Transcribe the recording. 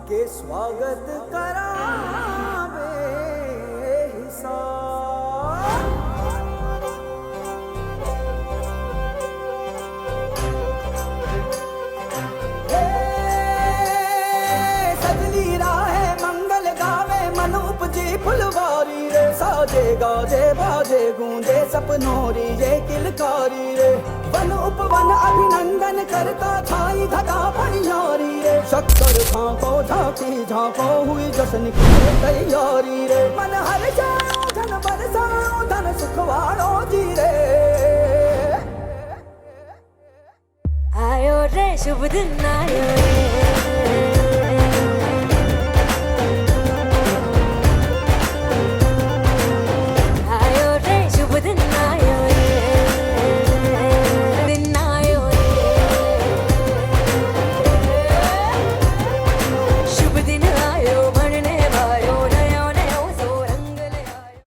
के स्वागत करावे हिसाब। सजली राहे मंगल गावे मन उपजी फुलवारी रे, साजे गाजे बाजे गूंजे सपनोरी ये किलकारी रे। वन उपवन अभिनंदन करता छाई धगा पनियारी रे, शक्कर झांको झांकी झांको हुई जश्न की तैयारी रे। मन हर जाओ धन बरसाओ धन सुखवाड़ो जी रे। आयो रे शुभ दिन आयो रे।